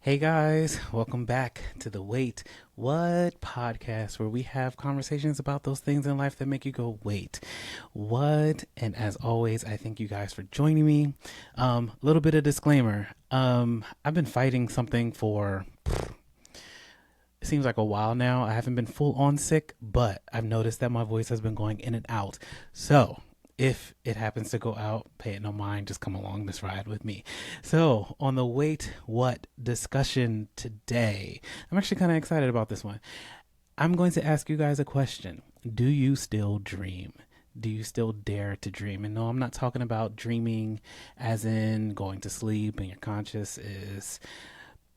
Hey guys, welcome back to the Wait What podcast, where we have conversations about those things in life that make you go, wait, what? And as always, I thank you guys for joining me. A little bit of disclaimer. I've been fighting something for it seems like a while now. I haven't been full on sick, but I've noticed that my voice has been going in and out. So if it happens to go out, pay it no mind. Just come along this ride with me. So on the Wait What discussion today, I'm actually kind of excited about this one. I'm going to ask you guys a question. Do you still dream? Do you still dare to dream? And no, I'm not talking about dreaming as in going to sleep and your conscious is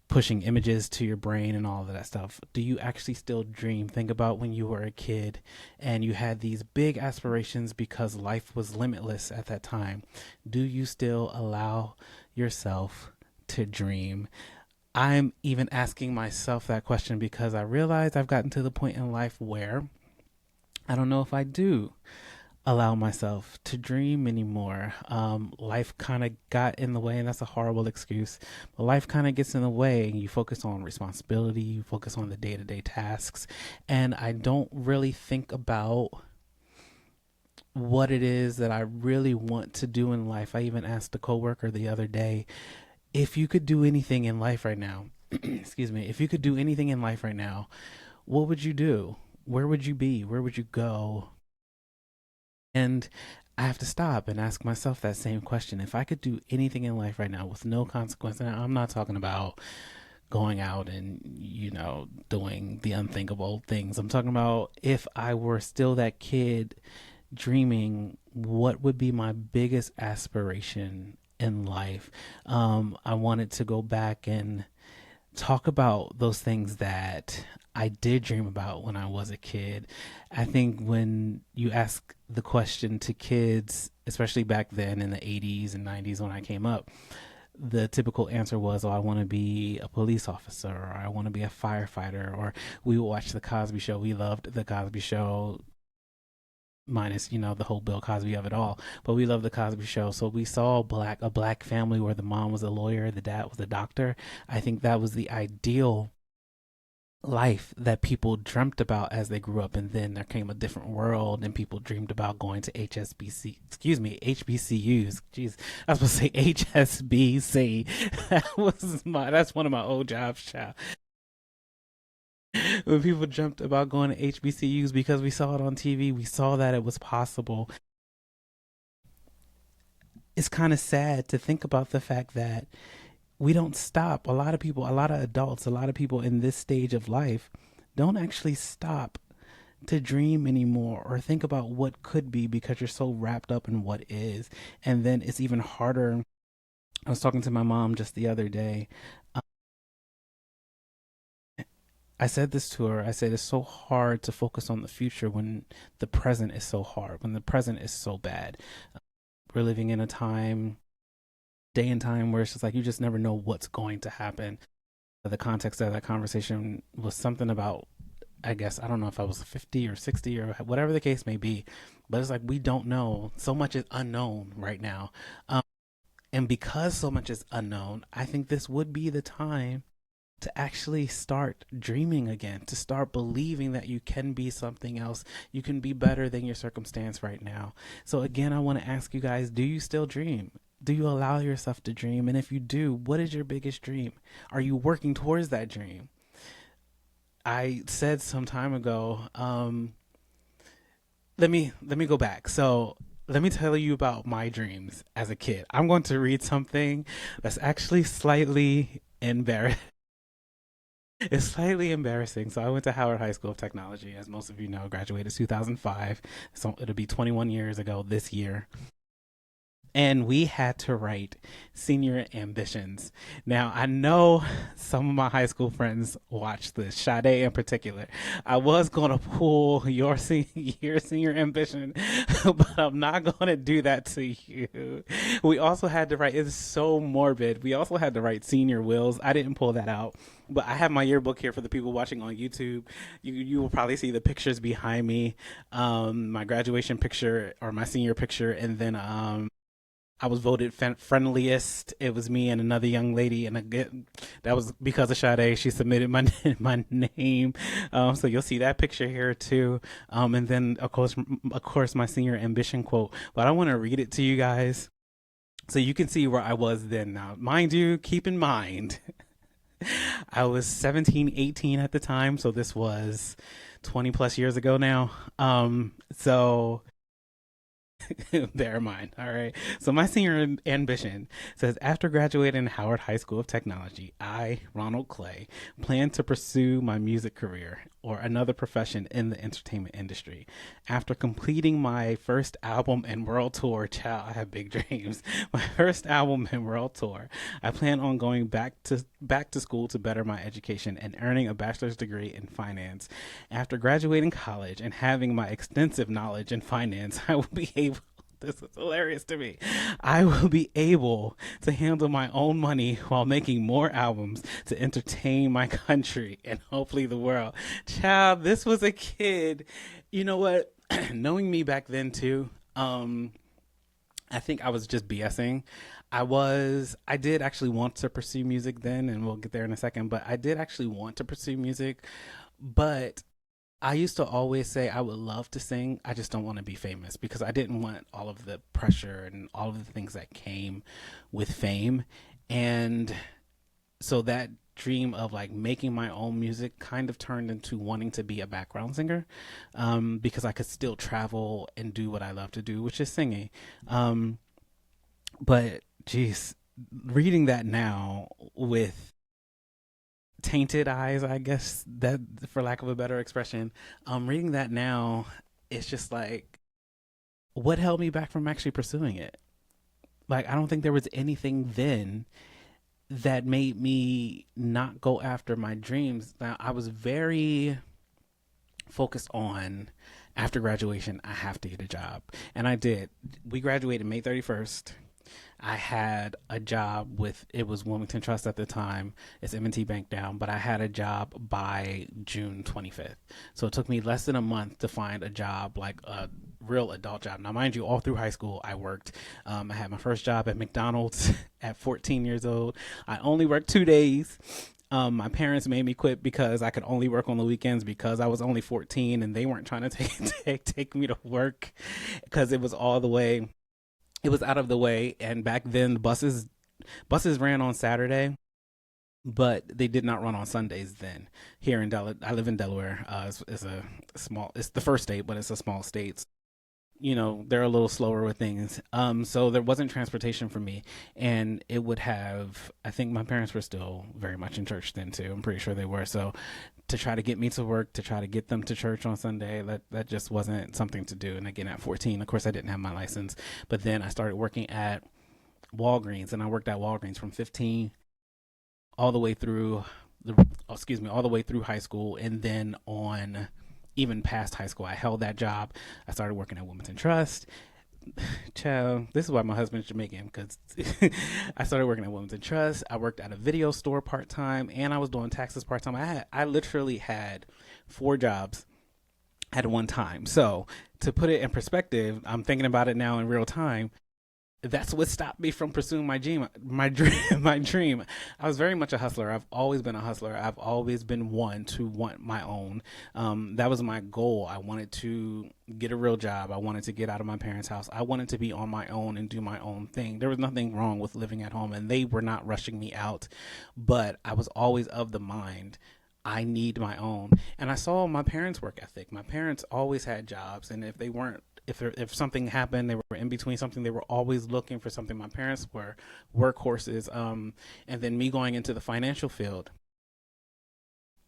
pushing images to your brain and all of that stuff. Do you actually still dream? Think about when you were a kid and you had these big aspirations because life was limitless at that time. Do you still allow yourself to dream? I'm even asking myself that question because I realize I've gotten to the point in life where I don't know if I do allow myself to dream anymore. Life kind of got in the way, and that's a horrible excuse. But life kind of gets in the way, and you focus on responsibility, you focus on the day to day tasks, and I don't really think about what it is that I really want to do in life. I even asked a coworker the other day, if you could do anything in life right now, excuse me, if you could do anything in life right now, what would you do? Where would you be? Where would you go? And I have to stop and ask myself that same question. If I could do anything in life right now with no consequence, and I'm not talking about going out and, doing the unthinkable things. I'm talking about if I were still that kid dreaming, what would be my biggest aspiration in life? I wanted to go back and talk about those things that I did dream about when I was a kid. I think when you ask the question to kids, especially back then in the 80s and 90s when I came up, the typical answer was, oh, I want to be a police officer, or I want to be a firefighter, or we would watch The Cosby Show. We loved The Cosby Show, minus the whole Bill Cosby of it all, but we loved The Cosby Show. So we saw a black family where the mom was a lawyer, the dad was a doctor. I think that was the ideal life that people dreamt about as they grew up, and then there came a different world and people dreamed about going to HBCUs. Jeez, I was supposed to say HSBC. That's one of my old jobs, child. When people dreamt about going to HBCUs because we saw it on TV, we saw that it was possible. It's kind of sad to think about the fact that we don't stop. A lot of people, a lot of adults, a lot of people in this stage of life don't actually stop to dream anymore or think about what could be because you're so wrapped up in what is. And then it's even harder. I was talking to my mom just the other day. Um, I said this to her. I said it's so hard to focus on the future when the present is so hard, when the present is so bad. We're living in a time, day and time, where it's just like you just never know what's going to happen. The context of that conversation was something about, I guess, I don't know if I was 50 or 60 or whatever the case may be, but it's like we don't know. So much is unknown right now. And because so much is unknown, I think this would be the time to actually start dreaming again, to start believing that you can be something else. You can be better than your circumstance right now. So, again, I want to ask you guys, do you still dream? Do you allow yourself to dream? And if you do, what is your biggest dream? Are you working towards that dream? I said some time ago, let me go back. So let me tell you about my dreams as a kid. I'm going to read something that's actually slightly embarrassing. It's slightly embarrassing. So I went to Howard High School of Technology, as most of you know, graduated 2005. So it'll be 21 years ago this year, and we had to write senior ambitions. Now, I know some of my high school friends watched this, Sade in particular. I was going to pull your senior ambition, but I'm not going to do that to you. We also had to write, it's so morbid. We also had to write senior wills. I didn't pull that out, but I have my yearbook here for the people watching on YouTube. You will probably see the pictures behind me, my graduation picture or my senior picture, and then I was voted friendliest. It was me and another young lady, and again, that was because of Sade. She submitted my my name, so you'll see that picture here too. And then of course, my senior ambition quote. But I want to read it to you guys so you can see where I was then. Now, mind you, keep in mind, I was 17, 18 at the time, so this was 20 plus years ago now. So Bear in mind. All right. So my senior ambition says after graduating Howard High School of Technology, I, Ronald Clay, plan to pursue my music career or another profession in the entertainment industry. After completing my first album and world tour, child, I have big dreams. My first album and world tour, I plan on going back to school to better my education and earning a bachelor's degree in finance. After graduating college and having my extensive knowledge in finance, I will be able this is hilarious to me. I will be able to handle my own money while making more albums to entertain my country and hopefully the world. Child, this was a kid. You know what? Knowing me back then too, I think I was just BSing. I did actually want to pursue music then, and we'll get there in a second, but I did actually want to pursue music. But I used to always say I would love to sing. I just don't want to be famous because I didn't want all of the pressure and all of the things that came with fame. And so that dream of like making my own music kind of turned into wanting to be a background singer, because I could still travel and do what I love to do, which is singing. Um, but geez, reading that now with tainted eyes, I guess, that for lack of a better expression, reading that now, it's just like, what held me back from actually pursuing it? Like, I don't think there was anything then that made me not go after my dreams. Now, I was very focused on after graduation, I have to get a job. And I did. We graduated May 31st. I had a job with it was Wilmington Trust at the time. It's M&T Bank now, but I had a job by June 25th. So it took me less than a month to find a job, like a real adult job. Now, mind you, all through high school, I worked. I had my first job at McDonald's at 14 years old. I only worked 2 days. My parents made me quit because I could only work on the weekends because I was only 14 and they weren't trying to take me to work because it was all the way it was out of the way. And back then the buses ran on Saturday, but they did not run on Sundays then. Here in Delaware, I live in Delaware. It's a small, it's the first state, but it's a small state. You know, they're a little slower with things. So there wasn't transportation for me, and it would have. I think my parents were still very much in church then too. I'm pretty sure they were. So to try to get me to work, to try to get them to church on Sunday, that just wasn't something to do. And again, at 14, of course, I didn't have my license. But then I started working at Walgreens, and I worked at Walgreens from 15 all the way through all the way through high school, and then on even past high school, I held that job. I started working at Wilmington Trust. Child, this is why my husband's Jamaican, because I started working at Wilmington Trust. I worked at a video store part time, and I was doing taxes part time. I literally had 4 jobs at one time. So to put it in perspective, I'm thinking about it now in real time. That's what stopped me from pursuing my dream, my dream. I was very much a hustler. I've always been a hustler. I've always been one to want my own. That was my goal. I wanted to get a real job. I wanted to get out of my parents' house. I wanted to be on my own and do my own thing. There was nothing wrong with living at home, and they were not rushing me out. But I was always of the mind, I need my own. And I saw my parents' work ethic. My parents always had jobs, and if they weren't, if something happened, they were in between something. They were always looking for something. My parents were workhorses. And then me going into the financial field,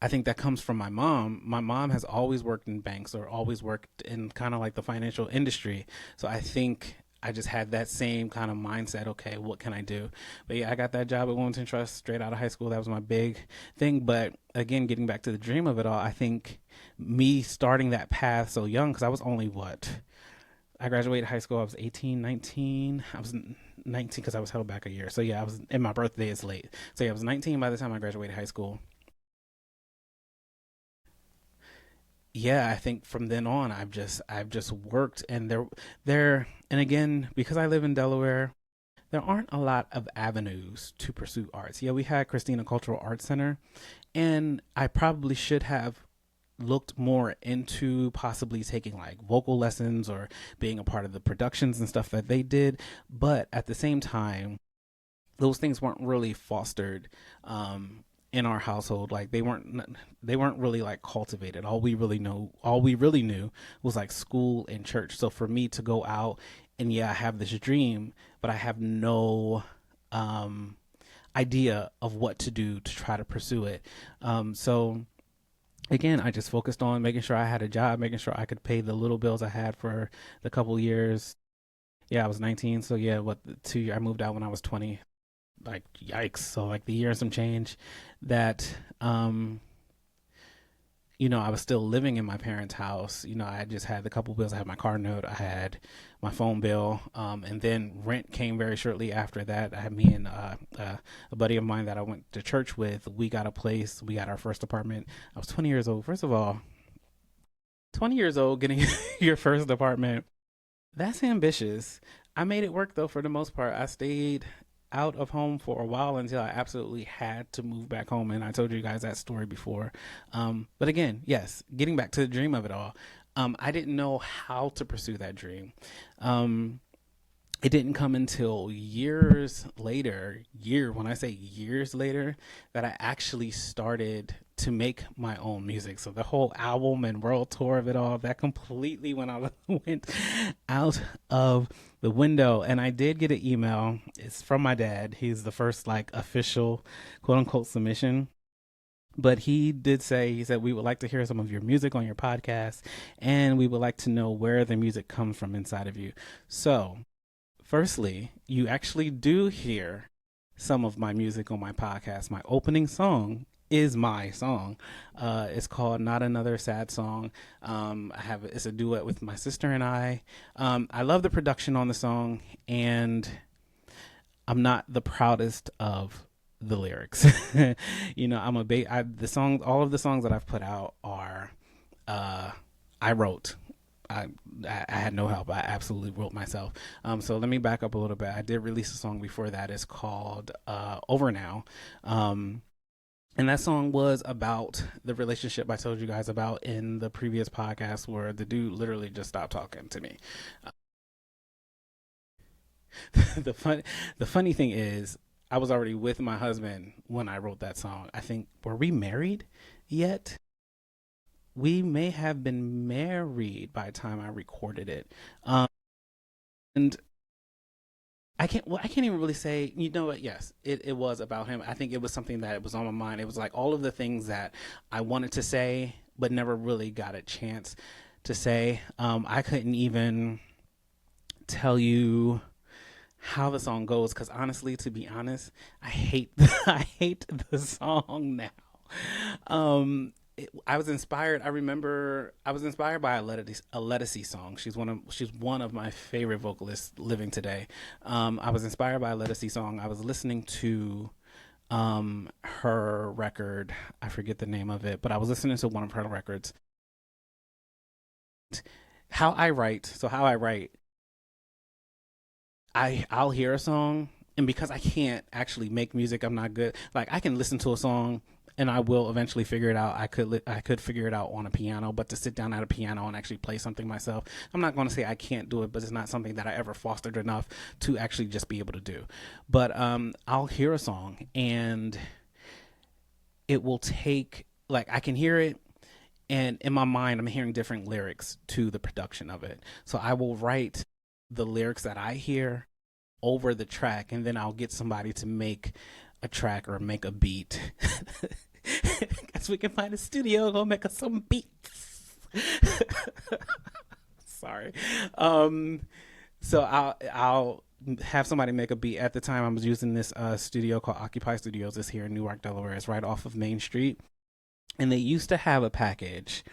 I think that comes from my mom. My mom has always worked in banks or always worked in kind of like the financial industry. So I think I just had that same kind of mindset. Okay, what can I do? But yeah, I got that job at Wilmington Trust straight out of high school. That was my big thing. But again, getting back to the dream of it all, I think me starting that path so young, because I was only what? I graduated high school. I was 18, 19. I was 19 because I was held back a year. So yeah, I was, and my birthday is late. So yeah, I was 19 by the time I graduated high school. Yeah, I think from then on, I've just worked, and and again, because I live in Delaware. there aren't a lot of avenues to pursue arts. Yeah, we had Christina Cultural Arts Center, and I probably should have looked more into possibly taking like vocal lessons or being a part of the productions and stuff that they did. But at the same time, those things weren't really fostered in our household. Like they weren't really like cultivated. All we really knew was like school and church. So for me to go out and yeah, I have this dream, but I have no um idea of what to do to try to pursue it. So again, I just focused on making sure I had a job, making sure I could pay the little bills I had for the couple years. Yeah, I was 19, so yeah, what 2 years? I moved out when I was 20. Like yikes! So like the year and some change that I was still living in my parents' house. I just had the couple bills. I had my car note, I had my phone bill, and then rent came very shortly after that. I had me and a buddy of mine that I went to church with. We got a place. We got our first apartment. I was 20 years old. First of all, 20 years old getting your first apartment. That's ambitious. I made it work though for the most part. I stayed out of home for a while until I absolutely had to move back home. And I told you guys that story before. But again, yes, getting back to the dream of it all, I didn't know how to pursue that dream. Um, it didn't come until years later, when I say years later, that I actually started to make my own music. So the whole album and world tour of it all, that completely went out of the window. And I did get an email. It's from my dad. He's the first like official quote unquote submission. But he said, we would like to hear some of your music on your podcast, and we would like to know where the music comes from inside of you. So firstly, you actually do hear some of my music on my podcast. My opening song is my song. It's called "Not Another Sad Song." It's a duet with my sister and I. I love the production on the song, and I'm not the proudest of the lyrics. All of the songs that I've put out are I wrote. I, I had no help. I absolutely wrote myself. So let me back up a little bit. I did release a song before that. It's called Over Now. And that song was about the relationship I told you guys about in the previous podcast where the dude literally just stopped talking to me. the fun the funny thing is I was already with my husband when I wrote that song. I think, were we married yet? We may have been married by the time I recorded it. And I can't even really say, you know what? Yes, it was about him. I think it was something that was on my mind. It was like all of the things that I wanted to say, but never really got a chance to say. I couldn't even tell you how the song goes because honestly, to be honest, I hate I hate the song now. I was inspired. I remember I was inspired by a Lettucey song. She's one of my favorite vocalists living today. I was inspired by a Lettucey song. I was listening to her record. I forget the name of it, but I was listening to one of her records. How I write. I'll hear a song, and because I can't actually make music, I'm not good. Like I can listen to a song and I will eventually figure it out. I could figure it out on a piano, but to sit down at a piano and actually play something myself, I'm not going to say I can't do it, but it's not something that I ever fostered enough to actually just be able to do. But I'll hear a song and it will take, like, I can hear it, and in my mind I'm hearing different lyrics to the production of it. So I will write the lyrics that I hear over the track, and then I'll get somebody to make a track or make a beat. Guess we can find a studio, go make us some beats. Sorry. um so I'll have somebody make a beat. At the time I was using this studio called Occupy Studios. It's here in Newark, Delaware. It's right off of Main Street, and they used to have a package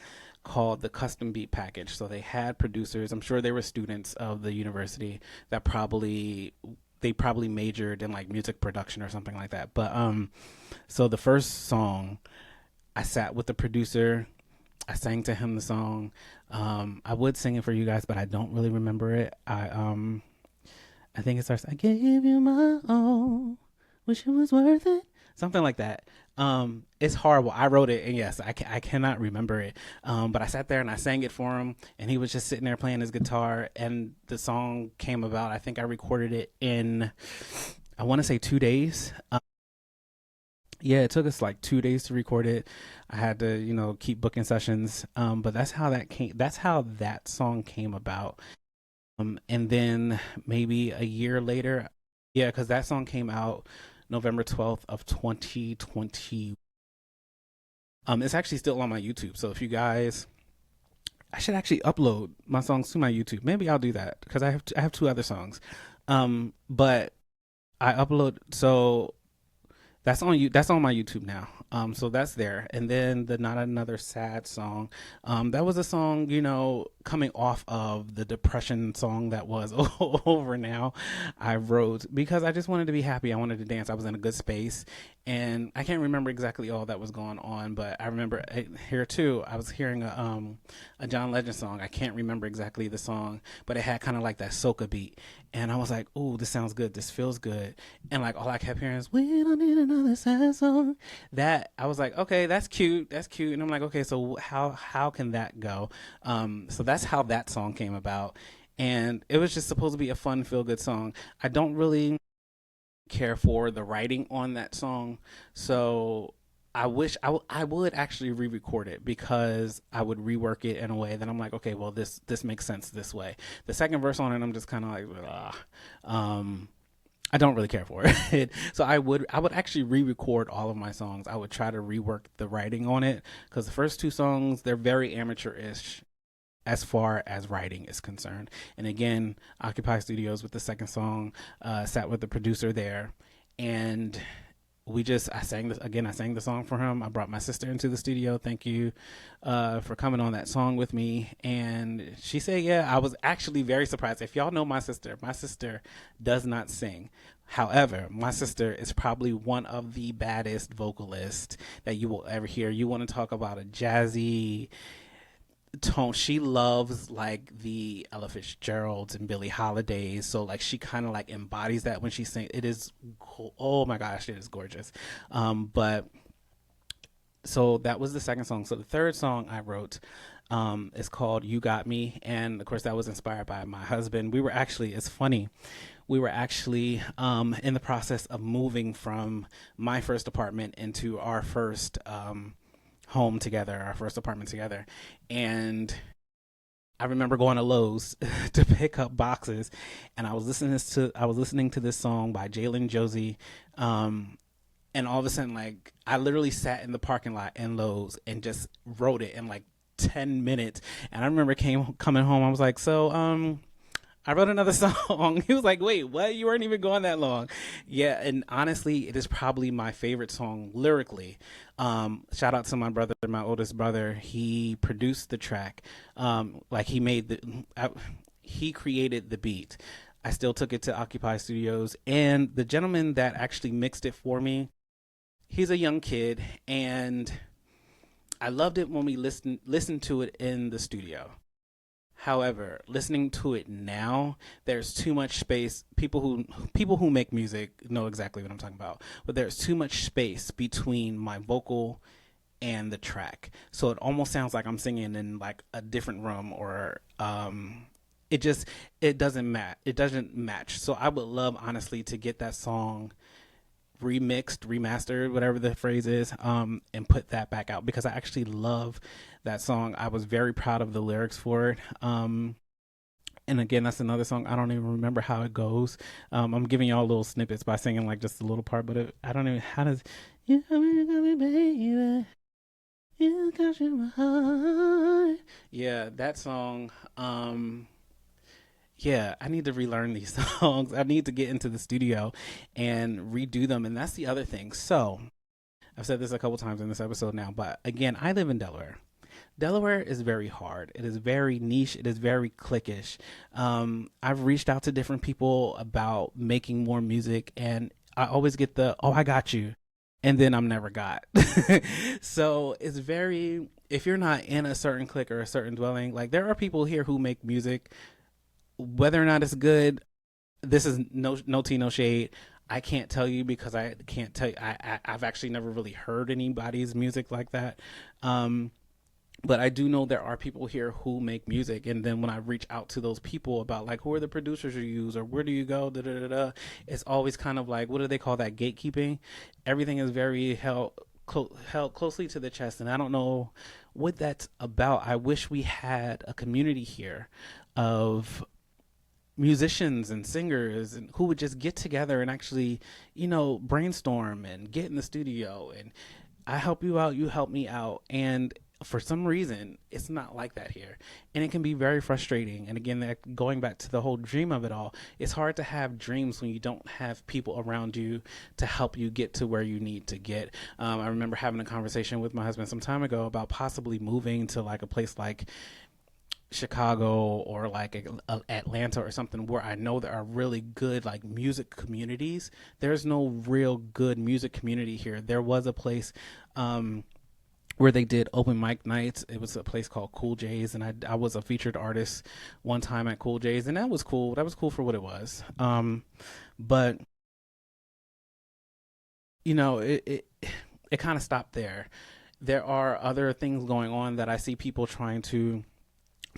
called the custom beat package. So they had producers, I'm sure they were students of the university that probably majored in like music production or something like that. But so the first song, I sat with the producer, I sang to him the song. I would sing it for you guys, but I don't really remember it. I think it starts, I gave you my all, wish it was worth it. Something like that. It's horrible. I wrote it, and yes, I cannot remember it. But I sat there and I sang it for him, and he was just sitting there playing his guitar, and the song came about. I think I recorded it in, I want to say 2 days. Yeah, it took us like 2 days to record it. I had to, keep booking sessions. But that's how that came. That's how that song came about. And then maybe a year later, yeah, because that song came out November 12th of 2020. It's actually still on my YouTube. So if you guys, I should actually upload my songs to my YouTube. Maybe I'll do that because I have two other songs. But I upload, so that's on you. That's on my YouTube now. So that's there. And then the Not Another Sad Song. That was a song, coming off of the depression song that was over now. I wrote because I just wanted to be happy. I wanted to dance. I was in a good space. And I can't remember exactly all that was going on, but I remember here too. I was hearing a John Legend song. I can't remember exactly the song, but it had kind of like that soca beat, and I was like, "Ooh, this sounds good. This feels good." And like all I kept hearing is, "We don't need another sad song." That I was like, "Okay, that's cute. That's cute." And I'm like, "Okay, so how can that go?" So that's how that song came about, and it was just supposed to be a fun, feel good song. I don't really care for the writing on that song. So I wish I would actually re-record it because I would rework it in a way that I'm like, okay, well this makes sense this way. The second verse on it, I'm just kind of like, I don't really care for it. So I would actually re-record all of my songs. I would try to rework the writing on it because the first two songs, they're very amateurish as far as writing is concerned. And again, Occupy Studios with the second song, sat with the producer there, and I sang this again. I sang the song for him. I brought my sister into the studio. Thank you for coming on that song with me. And she said, yeah, I was actually very surprised. If y'all know my sister does not sing. However, my sister is probably one of the baddest vocalists that you will ever hear. You want to talk about a jazzy tone. She loves like the Ella Fitzgeralds and Billie Holidays, so like she kind of like embodies that when she sings. It is oh my gosh, it is gorgeous. But so that was the second song. So the third song I wrote is called You Got Me, and of course that was inspired by my husband. It's funny, we were actually in the process of moving from my first apartment into our first home together, our first apartment together. And I remember going to Lowe's to pick up boxes, and I was listening to this song by Jalen Josie, and all of a sudden, like I literally sat in the parking lot in Lowe's and just wrote it in like 10 minutes. And I remember coming home, I was like, so I wrote another song. He was like, wait, what? You weren't even going that long. Yeah, and honestly, it is probably my favorite song lyrically. Shout out to my brother, my oldest brother. He produced the track. Like he created the beat. I still took it to Occupy Studios, and the gentleman that actually mixed it for me, he's a young kid, and I loved it when we listened to it in the studio. However, listening to it now, there's too much space. People who make music know exactly what I'm talking about. But there's too much space between my vocal and the track. So it almost sounds like I'm singing in like a different room, or it doesn't match. It doesn't match. So I would love honestly to get that song remixed, remastered, whatever the phrase is, and put that back out because I actually love that song. I was very proud of the lyrics for it. And again, that's another song. I don't even remember how it goes. I'm giving y'all little snippets by singing like just a little part, but I don't even, how does, you got me, baby, you got my heart. Yeah, that song. Yeah, I need to relearn these songs. I need to get into the studio and redo them. And that's the other thing. So I've said this a couple times in this episode now, but again, I live in Delaware. Delaware is very hard. It is very niche. It is very cliquish. I've reached out to different people about making more music, and I always get oh, I got you. And then I'm never got. So it's very, if you're not in a certain clique or a certain dwelling, like there are people here who make music, whether or not it's good, this is no tea, no shade. I can't tell you because I can't tell you. I've actually never really heard anybody's music like that. Um, but I do know there are people here who make music, and then when I reach out to those people about like who are the producers you use or where do you go, da da da da, it's always kind of like, what do they call that, gatekeeping? Everything is very held closely to the chest, and I don't know what that's about. I wish we had a community here of musicians and singers and who would just get together and actually, brainstorm and get in the studio and I help you out, you help me out. And for some reason, it's not like that here. And it can be very frustrating. And again, going back to the whole dream of it all, it's hard to have dreams when you don't have people around you to help you get to where you need to get. I remember having a conversation with my husband some time ago about possibly moving to like a place like Chicago or like Atlanta or something where I know there are really good like music communities. There's no real good music community here. There was a place where they did open mic nights. It was a place called Cool J's, and I was a featured artist one time at Cool J's, and that was cool. That was cool for what it was. But it kind of stopped there. There are other things going on that I see people trying to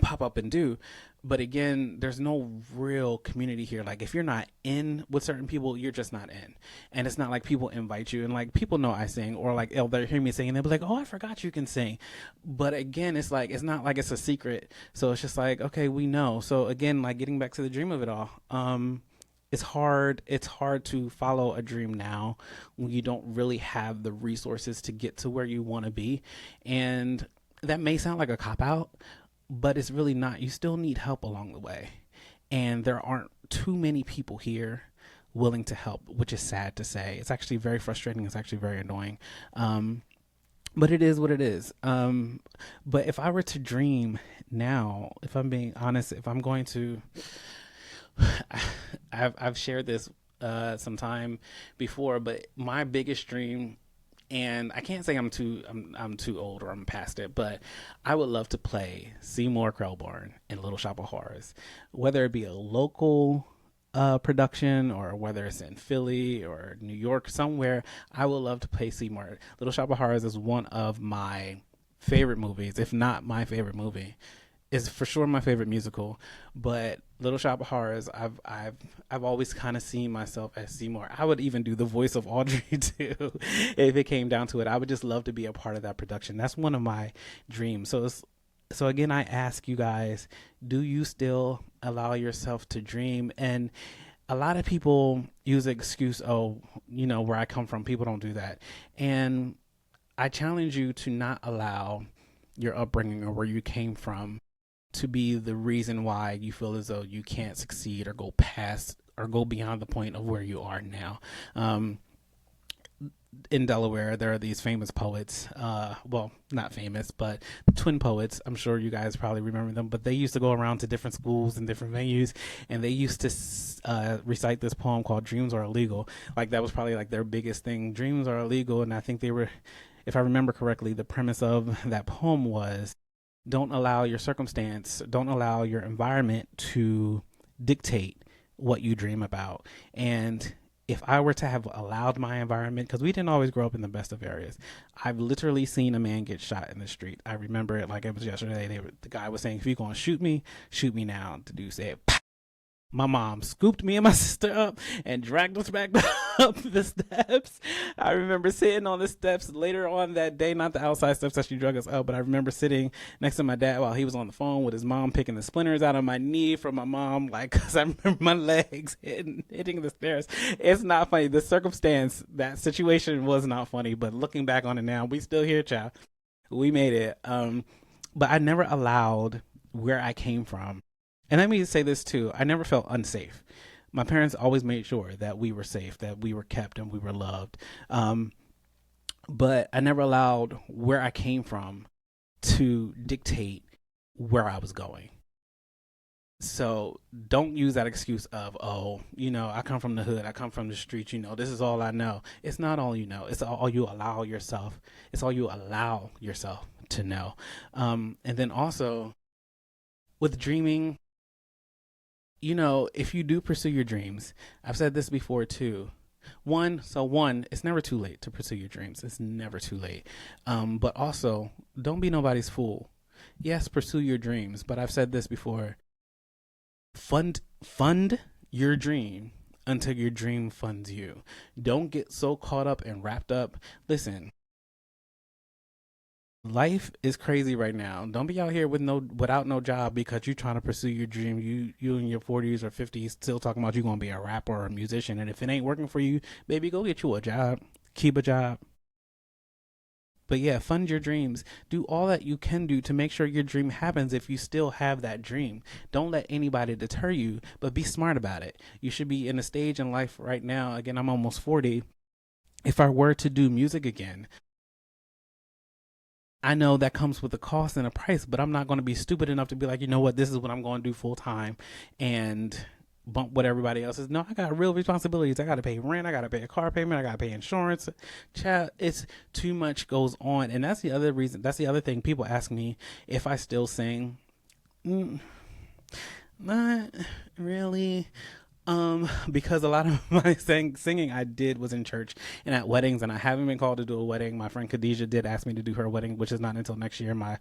pop up and do, but again, there's no real community here. Like if you're not in with certain people, you're just not in. And it's not like people invite you, and like people know I sing, or like they'll hear me sing and they'll be like, oh, I forgot you can sing. But again, it's like it's not like it's a secret, so it's just like, okay, we know. So again, like getting back to the dream of it all, it's hard to follow a dream now when you don't really have the resources to get to where you want to be. And that may sound like a cop out, but it's really not. You still need help along the way. And there aren't too many people here willing to help, which is sad to say. It's actually very frustrating. It's actually very annoying. But it is what it is. But if I were to dream now, if I'm being honest, if I'm going to, I've shared this sometime before, but my biggest dream, and I can't say I'm too old or I'm past it, but I would love to play Seymour Krelborn in Little Shop of Horrors, whether it be a local production or whether it's in Philly or New York somewhere. I would love to play Seymour. Little Shop of Horrors is one of my favorite movies, if not my favorite movie. Is for sure my favorite musical, but Little Shop of Horrors, I've always kind of seen myself as Seymour. I would even do the voice of Audrey too, if it came down to it. I would just love to be a part of that production. That's one of my dreams. So again, I ask you guys, do you still allow yourself to dream? And a lot of people use the excuse, oh, where I come from, people don't do that. And I challenge you to not allow your upbringing or where you came from to be the reason why you feel as though you can't succeed or go past or go beyond the point of where you are now. In Delaware, there are these famous poets, well, not famous, but twin poets. I'm sure you guys probably remember them, but they used to go around to different schools and different venues, and they used to recite this poem called Dreams Are Illegal. Like that was probably like their biggest thing. Dreams are illegal. And I think they were, if I remember correctly, the premise of that poem was, don't allow your circumstance, don't allow your environment to dictate what you dream about. And if I were to have allowed my environment, because we didn't always grow up in the best of areas, I've literally seen a man get shot in the street. I remember it like it was yesterday. The guy was saying, if you're going to shoot me now. The dude said, "Pow." My mom scooped me and my sister up and dragged us back up the steps. I remember sitting on the steps later on that day, not the outside steps that she dragged us up, but I remember sitting next to my dad while he was on the phone with his mom, picking the splinters out of my knee from my mom, like, because I remember my legs hitting the stairs. It's not funny. The circumstance, that situation was not funny, but looking back on it now, we still here, child. We made it. But I never allowed where I came from. And let me say this too. I never felt unsafe. My parents always made sure that we were safe, that we were kept and we were loved. But I never allowed where I came from to dictate where I was going. So don't use that excuse of, oh, I come from the hood. I come from the streets. This is all I know. It's not all you know. It's all you allow yourself. It's all you allow yourself to know. And then also with dreaming, If you do pursue your dreams, I've said this before too. One, it's never too late to pursue your dreams. It's never too late. But also, don't be nobody's fool. Yes, pursue your dreams, but I've said this before. Fund your dream until your dream funds you. Don't get so caught up and wrapped up. Listen, life is crazy right now. Don't be out here without no job because you're trying to pursue your dream. You in your 40s or 50s still talking about you gonna be a rapper or a musician, and if it ain't working for you, baby, go get you a job. Keep a job. But yeah, fund your dreams. Do all that you can do to make sure your dream happens if you still have that dream. Don't let anybody deter you, but be smart about it. You should be in a stage in life right now. Again, I'm almost 40. If I were to do music again, I know that comes with a cost and a price, but I'm not going to be stupid enough to be like, you know what, this is what I'm going to do full time and bump what everybody else is. No, I got real responsibilities. I got to pay rent. I got to pay a car payment. I got to pay insurance. Child, it's too much goes on. And that's the other reason. That's the other thing. People ask me if I still sing. Not really. Because a lot of my singing I did was in church and at weddings, and I haven't been called to do a wedding. My friend Khadijah did ask me to do her wedding, which is not until next year. My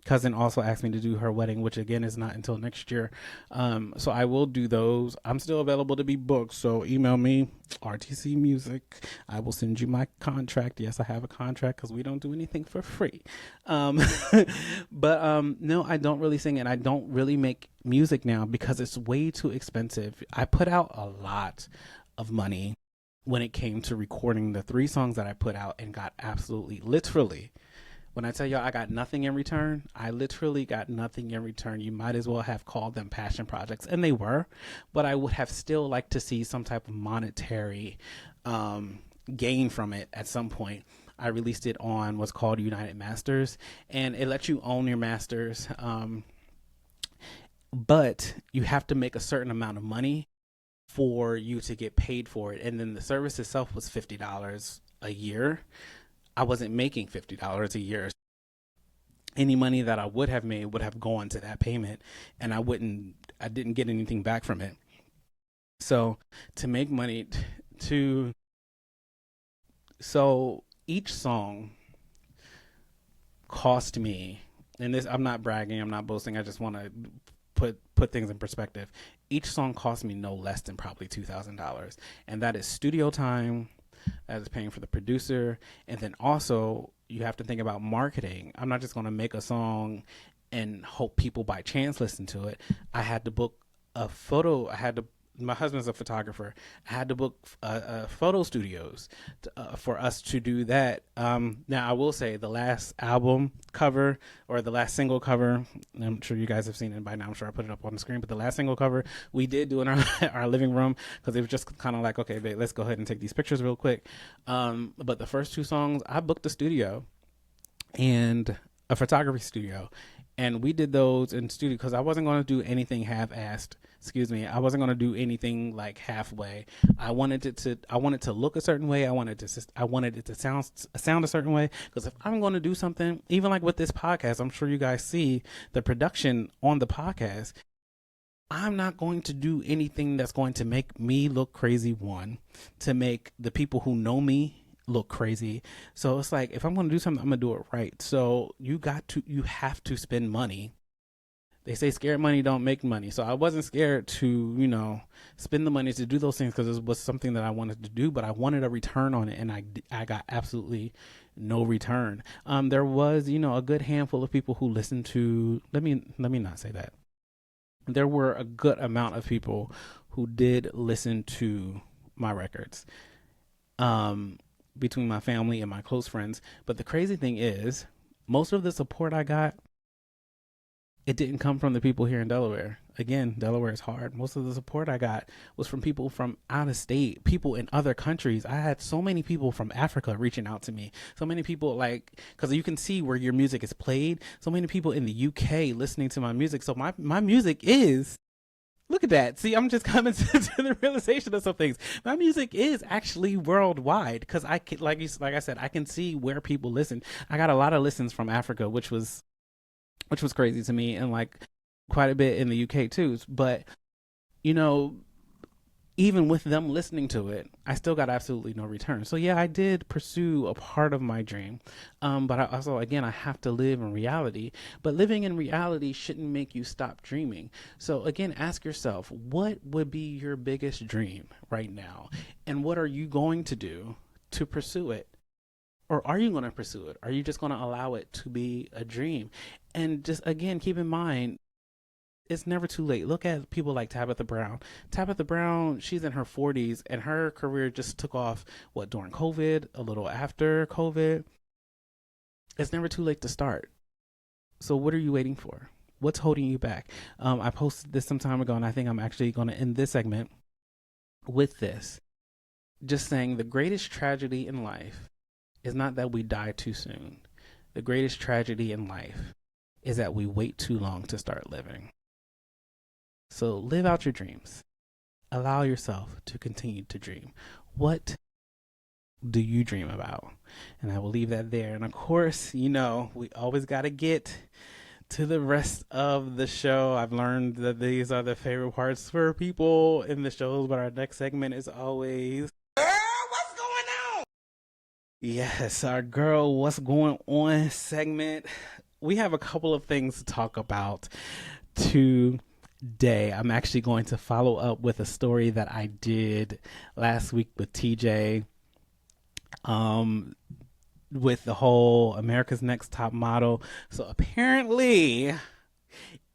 cousin also asked me to do her wedding, which again is not until next year. So I will do those. I'm still available to be booked, so email me, RTC Music. I will send you my contract. Yes, I have a contract because we don't do anything for free. But no, I don't really sing, and I don't really make music now because it's way too expensive. I put out a lot of money when it came to recording the 3 songs that I put out and got absolutely, literally, when I tell y'all I got nothing in return, I literally got nothing in return. You might as well have called them passion projects, and they were, but I would have still liked to see some type of monetary gain from it at some point. I released it on what's called United Masters, and it lets you own your masters, but you have to make a certain amount of money for you to get paid for it. And then the service itself was $50 a year. I wasn't making $50 a year. Any money that I would have made would have gone to that payment, and I didn't get anything back from it. So to make money to so each song cost me, and this, I'm not bragging, I'm not boasting, I just want to put things in perspective. Each song cost me no less than probably $2,000, and that is studio time, that is paying for the producer, and then also you have to think about marketing. I'm not just going to make a song and hope people by chance listen to it. I had to book a photo. My husband's a photographer. I had to book photo studios for us to do that. Now, I will say the last album cover, or the last single cover, I'm sure you guys have seen it by now. I'm sure I put it up on the screen. But the last single cover we did do in our living room, because it was just kind of like, okay, babe, let's go ahead and take these pictures real quick. But the first 2 songs, I booked a studio and a photography studio, and we did those in studio because I wasn't going to do anything half-assed. I wasn't going to do anything like halfway. I wanted it to look a certain way. I wanted it to sound a certain way, because if I'm going to do something, even like with this podcast, I'm sure you guys see the production on the podcast, I'm not going to do anything that's going to make me look crazy, one, to make the people who know me look crazy. So it's like, if I'm going to do something, I'm going to do it right. So you have to spend money. They say scared money don't make money. So I wasn't scared to, spend the money to do those things, because it was something that I wanted to do, but I wanted a return on it, and I got absolutely no return. There was, a good handful of people who listened to, let me not say that. There were a good amount of people who did listen to my records, between my family and my close friends. But the crazy thing is, most of the support I got, it didn't come from the people here in Delaware. Again, Delaware is hard. Most of the support I got was from people from out of state, people in other countries. I had so many people from Africa reaching out to me. So many people, because you can see where your music is played. So many people in the UK listening to my music. So my music is, look at that. See, I'm just coming to the realization of some things. My music is actually worldwide, because I can, like I said, I can see where people listen. I got a lot of listens from Africa, which was crazy to me. And quite a bit in the UK too. But, you know, even with them listening to it, I still got absolutely no return. So yeah, I did pursue a part of my dream, but I also, again, I have to live in reality. But living in reality shouldn't make you stop dreaming. So again, ask yourself, what would be your biggest dream right now, and what are you going to do to pursue it? Or are you going to pursue it? Are you just going to allow it to be a dream? And just again, keep in mind, it's never too late. Look at people like Tabitha Brown. Tabitha Brown, she's in her 40s and her career just took off, what, during COVID, a little after COVID. It's never too late to start. So what are you waiting for? What's holding you back? I posted this some time ago, and I think I'm actually going to end this segment with this. Just saying, the greatest tragedy in life is not that we die too soon. The greatest tragedy in life is that we wait too long to start living. So live out your dreams. Allow yourself to continue to dream. What do you dream about? And I will leave that there. And of course, you know, we always got to get to the rest of the show. I've learned that these are the favorite parts for people in the shows, but our next segment is always, what's going on? Yes, our girl, what's going on segment. We have a couple of things to talk about today. I'm actually going to follow up with a story that I did last week with TJ, with the whole America's Next Top Model. So apparently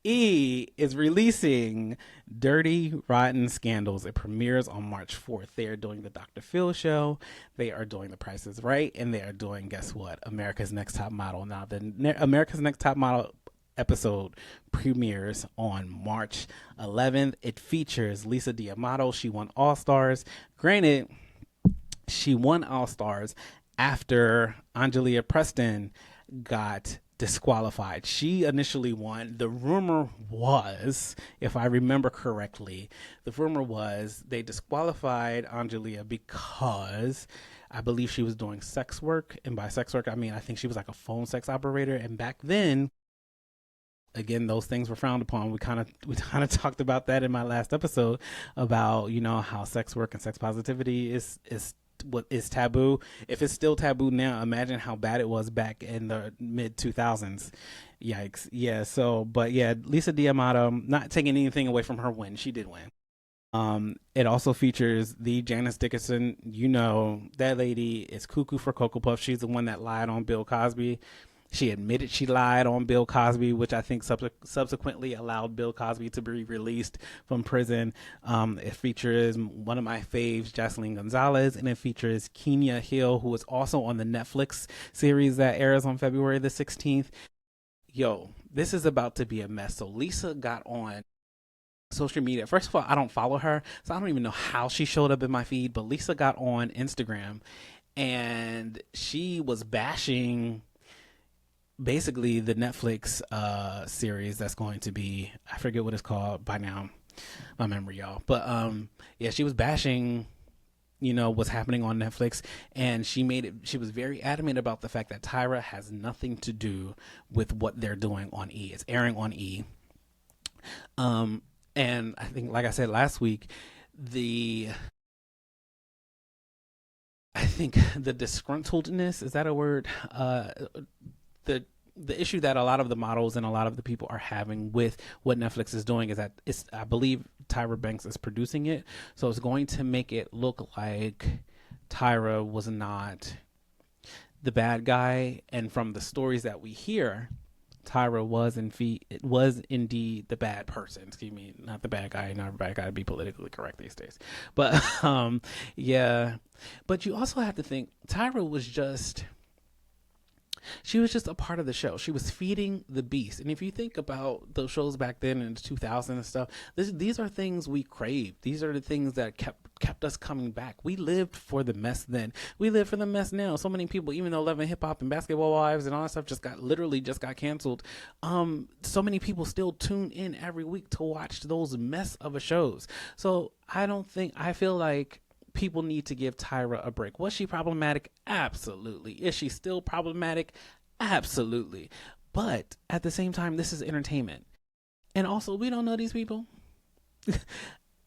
E is releasing Dirty Rotten Scandals. It premieres on March 4th. They are doing the Dr. Phil show. They are doing The Price is Right. And they are doing, guess what? America's Next Top Model. Now, the America's Next Top Model episode premieres on March 11th. It features Lisa D'Amato. She won All Stars. Granted, she won All Stars after Angelia Preston got disqualified. She initially won. The rumor was, if I remember correctly, the rumor was they disqualified Angelia because I believe she was doing sex work. And by sex work, I mean, I think she was like a phone sex operator. And back then, again, those things were frowned upon. We kind of talked about that in my last episode about, you know, how sex work and sex positivity is what is taboo. If it's still taboo now, imagine how bad it was back in the mid 2000s. Yikes. Yeah. So, but yeah, Lisa D'Amato, not taking anything away from her win. She did win. It also features the Janice Dickinson. You know, that lady is cuckoo for Cocoa Puff. She's the one that lied on Bill Cosby. She admitted she lied on Bill Cosby, which I think subsequently allowed Bill Cosby to be released from prison. It features one of my faves, Jocelyn Gonzalez, and it features Kenya Hill, who is also on the Netflix series that airs on February the 16th. Yo, this is about to be a mess. So Lisa got on social media. First of all, I don't follow her, so I don't even know how she showed up in my feed, but Lisa got on Instagram and she was bashing basically the Netflix series that's going to be, I forget what it's called by now, my memory, y'all, but yeah, she was bashing, you know, what's happening on Netflix, and she was very adamant about the fact that Tyra has nothing to do with what they're doing on E. It's airing on E. And I think, like I said last week, I think the disgruntledness, is that a word? The issue that a lot of the models and a lot of the people are having with what Netflix is doing is that I believe Tyra Banks is producing it, so it's going to make it look like Tyra was not the bad guy, and from the stories that we hear, Tyra was indeed the bad person. Excuse me, not the bad guy. Not a bad guy to be politically correct these days, but yeah. But you also have to think Tyra was just. She was just a part of the show. She was feeding the beast. And if you think about those shows back then in the 2000s and stuff, these are things we craved. These are the things that kept us coming back. We lived for the mess then. We live for the mess now. So many people, even though Love and Hip Hop and Basketball Wives and all that stuff just got canceled, so many people still tune in every week to watch those mess of a shows. So I feel like people need to give Tyra a break. Was she problematic? Absolutely. Is she still problematic? Absolutely. But at the same time, this is entertainment. And also, we don't know these people.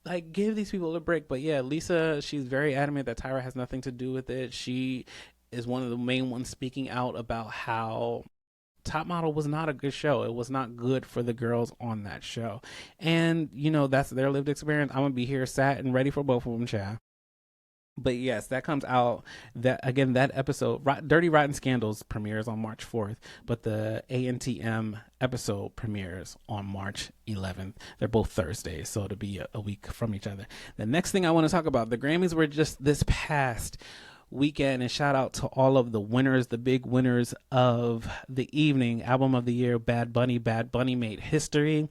Like, give these people a break. But yeah, Lisa, she's very adamant that Tyra has nothing to do with it. She is one of the main ones speaking out about how Top Model was not a good show. It was not good for the girls on that show. And, you know, that's their lived experience. I'm going to be here sat and ready for both of them, child. But yes, that comes out. That again, that episode, Dirty Rotten Scandals, premieres on March 4th, but the ANTM episode premieres on March 11th. They're both Thursdays, so it'll be a week from each other. The next thing I want to talk about, the Grammys were just this past weekend, and shout out to all of the winners, the big winners of the evening. Album of the year, Bad Bunny. Bad Bunny made history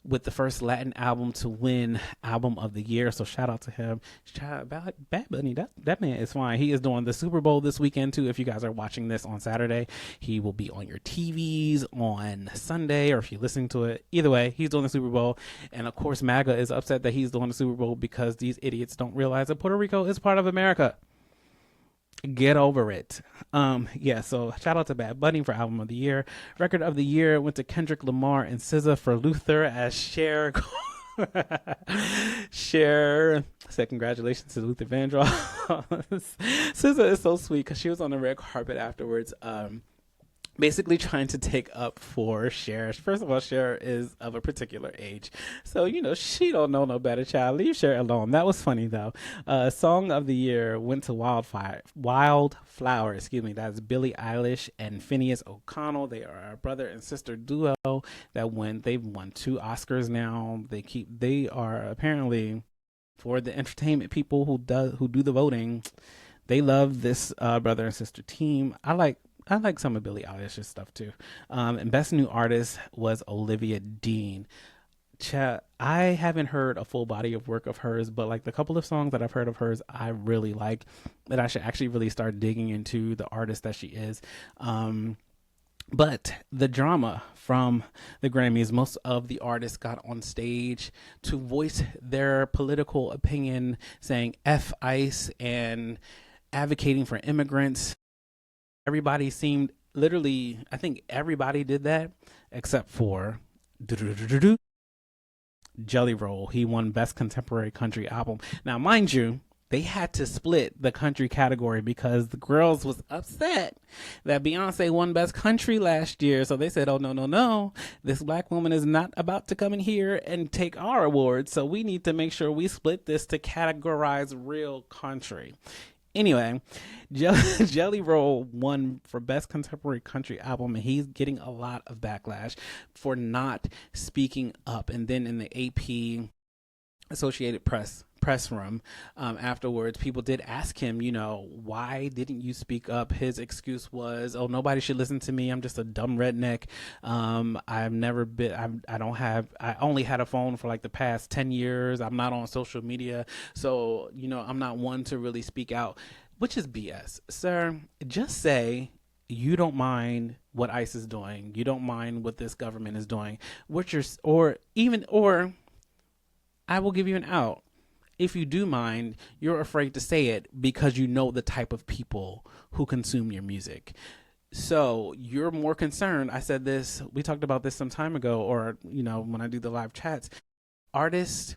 with the first Latin album to win Album of the Year. So shout out to him. Bad Bunny, that man is fine. He is doing the Super Bowl this weekend too. If you guys are watching this on Saturday, he will be on your TVs on Sunday, or if you're listening to it, either way, he's doing the Super Bowl. And of course, MAGA is upset that he's doing the Super Bowl because these idiots don't realize that Puerto Rico is part of America. Get over it. Yeah, so shout out to Bad Bunny for Album of the Year. Record of the Year went to Kendrick Lamar and SZA for Luther, as Cher said congratulations to Luther Vandross. SZA is so sweet because she was on the red carpet afterwards, basically trying to take up for Cher. First of all, Cher is of a particular age, so you know she don't know no better, child. Leave Cher alone. That was funny though. Song of the Year went to Wildflower. Excuse me. That's Billie Eilish and Phineas O'Connell. They are a brother and sister duo they've won 2 Oscars now. They are apparently, for the entertainment people who do the voting, they love this brother and sister team. I like some of Billie Eilish's stuff too. And Best New Artist was Olivia Dean. I haven't heard a full body of work of hers, but like the couple of songs that I've heard of hers, I really like. That I should actually really start digging into the artist that she is. But the drama from the Grammys, most of the artists got on stage to voice their political opinion, saying F ICE and advocating for immigrants. Everybody seemed, literally, I think everybody did that except for Jelly Roll. He won Best Contemporary Country Album. Now, mind you, they had to split the country category because the girls was upset that Beyonce won Best Country last year. So they said, oh, no. This black woman is not about to come in here and take our award. So we need to make sure we split this to categorize real country. Anyway, Jelly Roll won for Best Contemporary Country Album, and he's getting a lot of backlash for not speaking up. And then in the AP Associated Press room afterwards, people did ask him, you know, why didn't you speak up? His excuse was, oh, nobody should listen to me. I'm just a dumb redneck. I only had a phone for like the past 10 years. I'm not on social media. So, you know, I'm not one to really speak out, which is BS. Sir, just say you don't mind what ICE is doing. You don't mind what this government is doing. Or I will give you an out. If you do mind, you're afraid to say it because you know the type of people who consume your music. So you're more concerned. I said this, we talked about this some time ago, or, you know, when I do the live chats, artists,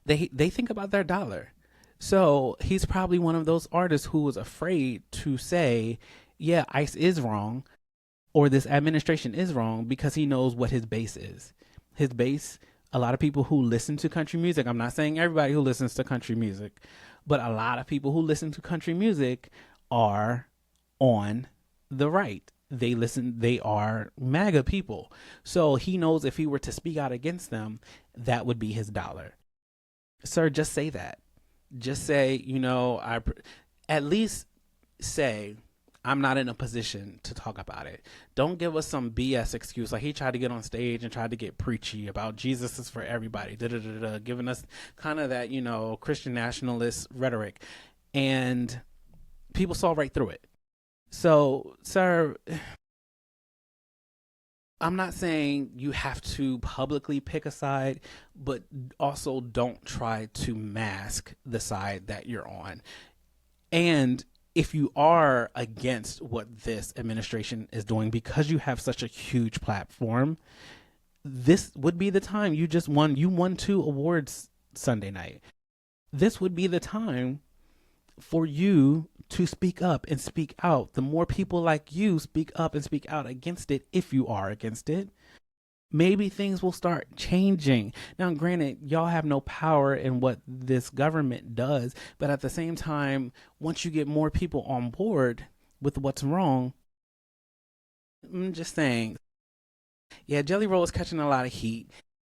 they think about their dollar. So he's probably one of those artists who was afraid to say, yeah, ICE is wrong, or this administration is wrong, because he knows what his base is. His base, a lot of people who listen to country music, I'm not saying everybody who listens to country music, but a lot of people who listen to country music are on the right. They are MAGA people. So he knows if he were to speak out against them, that would be his dollar. Sir, just say that. Just say, you know, at least say, I'm not in a position to talk about it. Don't give us some BS excuse. Like he tried to get on stage and tried to get preachy about Jesus is for everybody, giving us kind of that, you know, Christian nationalist rhetoric. And people saw right through it. So, sir, I'm not saying you have to publicly pick a side, but also don't try to mask the side that you're on. And if you are against what this administration is doing, because you have such a huge platform, this would be the time. You won 2 awards Sunday night. This would be the time for you to speak up and speak out. The more people like you speak up and speak out against it, if you are against it, maybe things will start changing. Now, granted, y'all have no power in what this government does, but at the same time, once you get more people on board with what's wrong, I'm just saying, yeah, Jelly Roll is catching a lot of heat,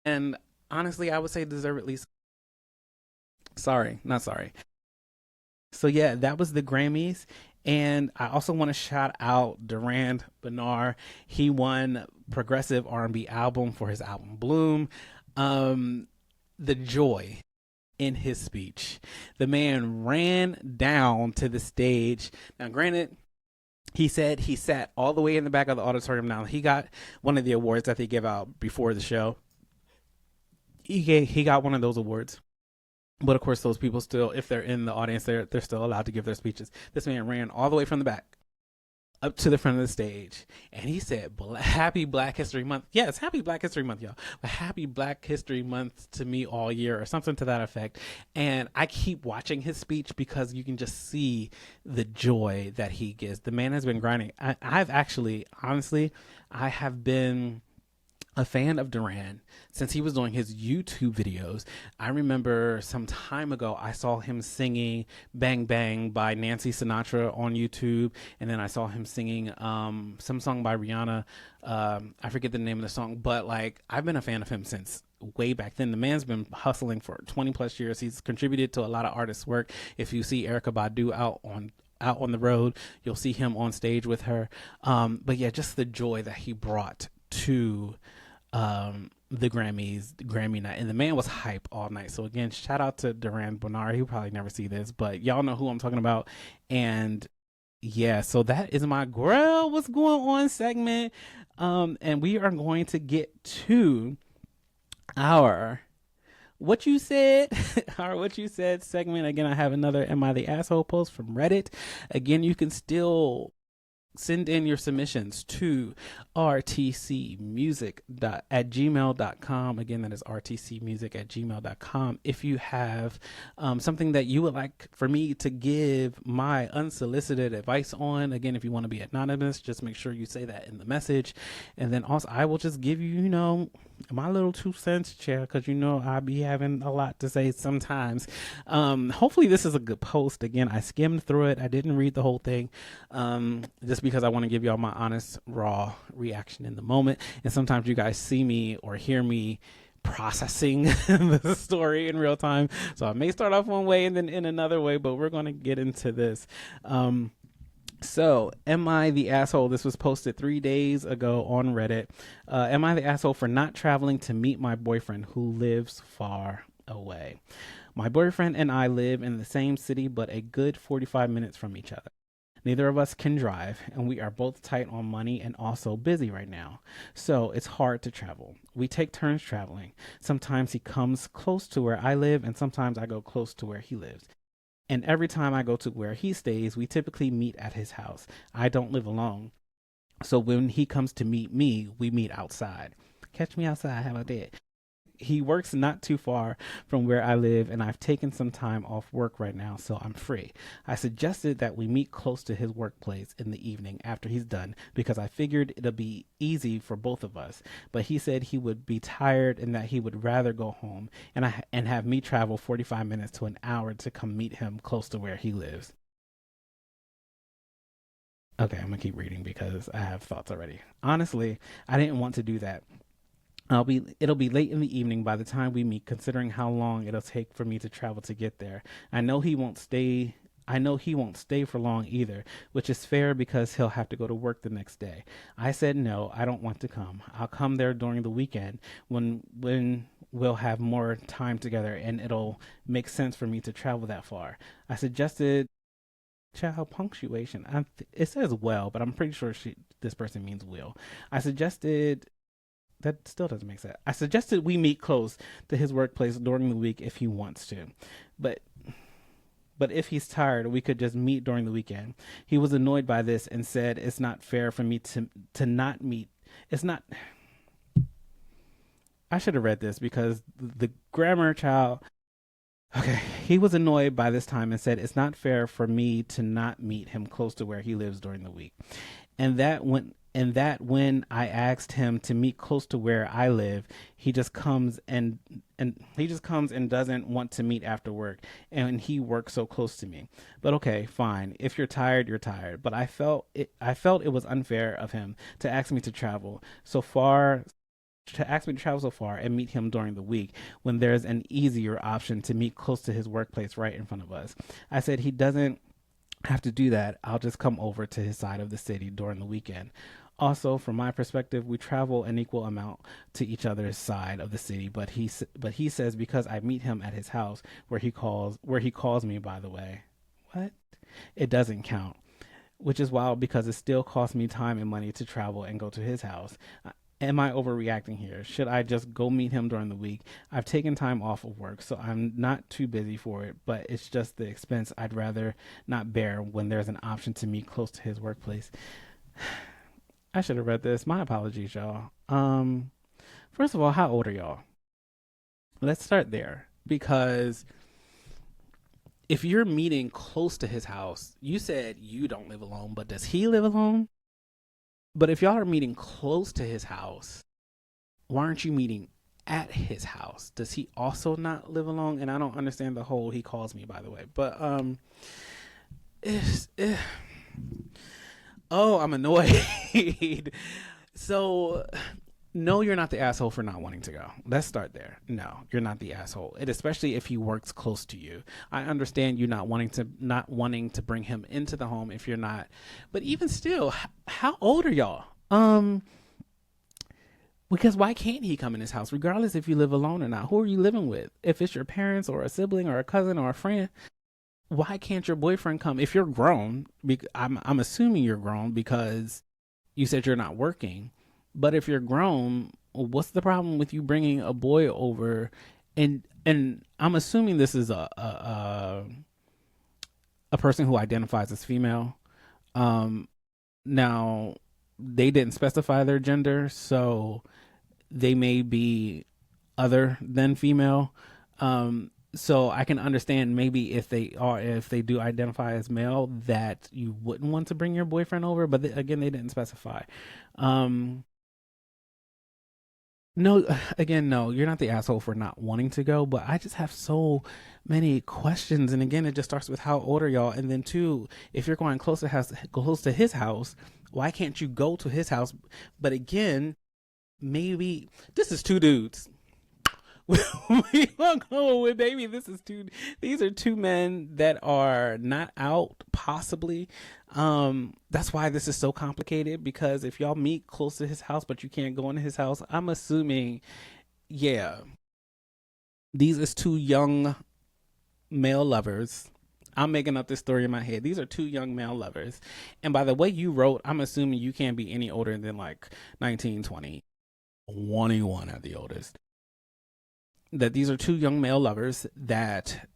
and honestly, I would say deservedly. Sorry, not sorry. So yeah, that was the Grammys. And I also want to shout out Durand Bernard. He won Progressive R&B Album for his album Bloom. The joy in his speech. The man ran down to the stage. Now, granted, he said he sat all the way in the back of the auditorium. Now, he got one of the awards that they give out before the show. He got one of those awards. But of course, those people still, if they're in the audience, they're still allowed to give their speeches. This man ran all the way from the back up to the front of the stage, and he said, "Happy Black History Month." Yes, Happy Black History Month, y'all. But Happy Black History Month to me all year, or something to that effect. And I keep watching his speech because you can just see the joy that he gives. The man has been grinding. I've actually, honestly, I have been a fan of Duran since he was doing his YouTube videos. I remember some time ago I saw him singing Bang Bang by Nancy Sinatra on YouTube, and then I saw him singing some song by Rihanna. I forget the name of the song, but like, I've been a fan of him since way back then. The man's been hustling for 20 plus years. He's contributed to a lot of artists' work. If you see Erykah Badu out on the road, you'll see him on stage with her. But yeah, just the joy that he brought to the Grammy night, and the man was hype all night. So again, shout out to Durand Bernard. He'll probably never see this, but y'all know who I'm talking about. And yeah, so that is my Gworl What's Going On segment. And we are going to get to our What You Said, our What You Said segment. Again, I have another Am I the Asshole post from Reddit. Again, you can still send in your submissions to rtcmusic@gmail.com. Again, that is rtcmusic@gmail.com. If you have something that you would like for me to give my unsolicited advice on, again, if you want to be anonymous, just make sure you say that in the message. And then also, I will just give you, my little 2 cents, chair, because I be having a lot to say sometimes. Hopefully this is a good post. Again, I skimmed through it. I didn't read the whole thing, just because I want to give y'all my honest, raw reaction in the moment. And sometimes you guys see me or hear me processing the story in real time. So I may start off one way and then in another way, but we're going to get into this. So, am I the asshole? This was posted 3 days ago on Reddit. Am I the asshole for not traveling to meet my boyfriend who lives far away? My boyfriend and I live in the same city, but a good 45 minutes from each other. Neither of us can drive, and we are both tight on money and also busy right now. So it's hard to travel. We take turns traveling. Sometimes he comes close to where I live, and sometimes I go close to where he lives. And every time I go to where he stays, we typically meet at his house. I don't live alone. So when he comes to meet me, we meet outside. Catch me outside, how about that? He works not too far from where I live, and I've taken some time off work right now, so I'm free. I suggested that we meet close to his workplace in the evening after he's done, because I figured it'll be easy for both of us. But he said he would be tired and that he would rather go home and have me travel 45 minutes to an hour to come meet him close to where he lives. Okay, I'm gonna keep reading because I have thoughts already. Honestly, I didn't want to do that. It'll be late in the evening by the time we meet, considering how long it'll take for me to travel to get there. I know he won't stay for long either, which is fair because he'll have to go to work the next day. I said no, I don't want to come. I'll come there during the weekend when we'll have more time together and it'll make sense for me to travel that far. I suggested child punctuation. It says well, but I'm pretty sure this person means will. I suggested That still doesn't make sense. I suggested we meet close to his workplace during the week if he wants to. But if he's tired, we could just meet during the weekend. He was annoyed by this and said it's not fair for me to not meet. It's not I should have read this because the grammar child. Okay, he was annoyed by this time and said it's not fair for me to not meet him close to where he lives during the week. And that when I asked him to meet close to where I live, he just comes and doesn't want to meet after work, and he works so close to me. But okay, fine. If you're tired, you're tired. But I felt it was unfair of him to ask me to travel so far and meet him during the week when there's an easier option to meet close to his workplace right in front of us. I said he doesn't have to do that. I'll just come over to his side of the city during the weekend. Also, from my perspective, we travel an equal amount to each other's side of the city, but he says because I meet him at his house where he calls me, by the way. What? It doesn't count, which is wild because it still costs me time and money to travel and go to his house. Am I overreacting here? Should I just go meet him during the week? I've taken time off of work, so I'm not too busy for it, but it's just the expense I'd rather not bear when there's an option to meet close to his workplace. I should have read this. My apologies, y'all. First of all, how old are y'all? Let's start there because if you're meeting close to his house, you said you don't live alone, but does he live alone? But if y'all are meeting close to his house, why aren't you meeting at his house? Does he also not live alone? And I don't understand the whole he calls me, by the way. But it's, oh, I'm annoyed. So no, you're not the asshole for not wanting to go. Let's start there. No, you're not the asshole. And especially if he works close to you. I understand you not wanting to bring him into the home if you're not. But even still, how old are y'all? Because why can't he come in his house, regardless if you live alone or not? Who are you living with? If it's your parents or a sibling or a cousin or a friend, why can't your boyfriend come? If you're grown, I'm assuming you're grown because you said you're not working. But if you're grown, what's the problem with you bringing a boy over? And I'm assuming this is a person who identifies as female. Now they didn't specify their gender, so they may be other than female. So I can understand maybe if they do identify as male that you wouldn't want to bring your boyfriend over, but again they didn't specify. No, again, no, you're not the asshole for not wanting to go, but I just have so many questions. And again, it just starts with how old are y'all? And then two, if you're going close to his house, why can't you go to his house? But again, maybe this is two dudes. We won't go with baby. These are two men that are not out, possibly. That's why this is so complicated, because if y'all meet close to his house but you can't go into his house, I'm assuming, yeah, these is two young male lovers. I'm making up this story in my head. These are two young male lovers. And by the way you wrote, I'm assuming you can't be any older than like 19, 20, 21 at the oldest. That these are two young male lovers that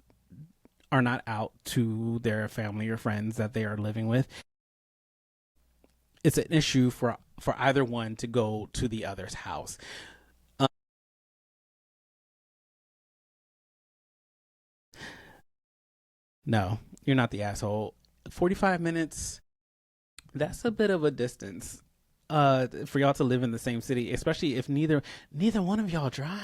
are not out to their family or friends that they are living with. It's an issue for either one to go to the other's house. Um, no, you're not the asshole. 45 minutes, that's a bit of a distance for y'all to live in the same city, especially if neither one of y'all drive.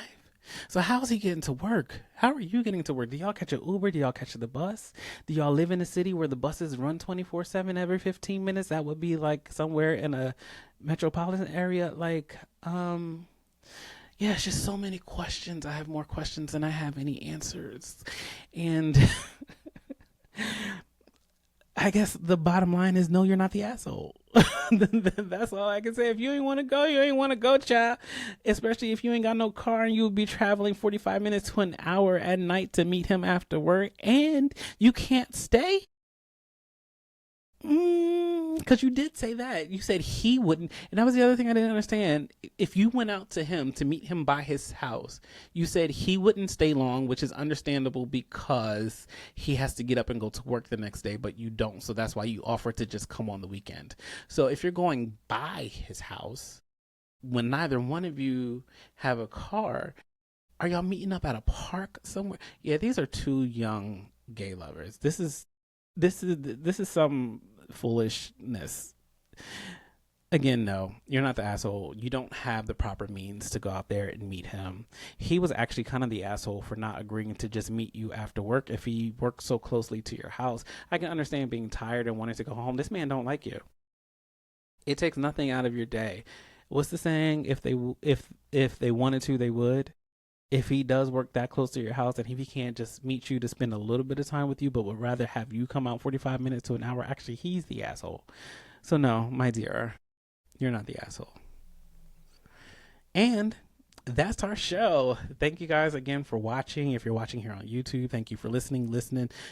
So how's he getting to work? How are you getting to work? Do y'all catch an Uber? Do y'all catch the bus? Do y'all live in a city where the buses run 24/7 every 15 minutes? That would be like somewhere in a metropolitan area. Like, yeah, it's just so many questions. I have more questions than I have any answers. And I guess the bottom line is no, you're not the asshole. That's all I can say. If you ain't want to go, you ain't want to go, child. Especially if you ain't got no car and you'll be traveling 45 minutes to an hour at night to meet him after work, and you can't stay. Because you did say that. You said he wouldn't. And that was the other thing I didn't understand. If you went out to him to meet him by his house, you said he wouldn't stay long, which is understandable because he has to get up and go to work the next day, but you don't. So that's why you offer to just come on the weekend. So if you're going by his house, when neither one of you have a car, are y'all meeting up at a park somewhere? Yeah, these are two young gay lovers. This is some foolishness. Again, no, you're not the asshole. You don't have the proper means to go out there and meet him. He was actually kind of the asshole for not agreeing to just meet you after work if he works so closely to your house. I can understand being tired and wanting to go home. This man don't like you. It takes nothing out of your day. What's the saying? If they wanted to, they would. If he does work that close to your house and if he can't just meet you to spend a little bit of time with you, but would rather have you come out 45 minutes to an hour, actually, he's the asshole. So, no, my dear, you're not the asshole. And that's our show. Thank you guys again for watching. If you're watching here on YouTube, thank you for listening.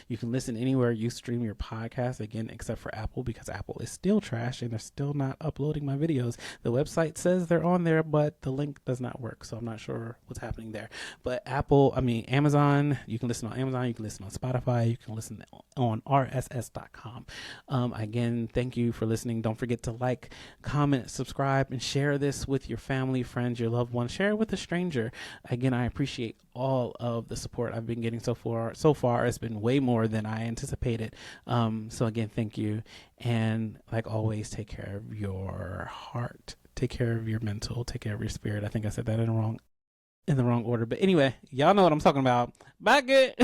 You can listen anywhere you stream your podcast, again, except for Apple, because Apple is still trash and they're still not uploading my videos. The website says they're on there, but the link does not work, so I'm not sure what's happening there. But Amazon, you can listen on Amazon, you can listen on Spotify, you can listen on rss.com. Again, thank you for listening. Don't forget to like, comment, subscribe, and share this with your family, friends, your loved ones. Share it with a stranger. Again, I appreciate all of the support I've been getting so far. It's been way more than I anticipated. So again, thank you. And like always, take care of your heart, take care of your mental, take care of your spirit. I think I said that in the wrong order. But anyway, y'all know what I'm talking about. Bye, good.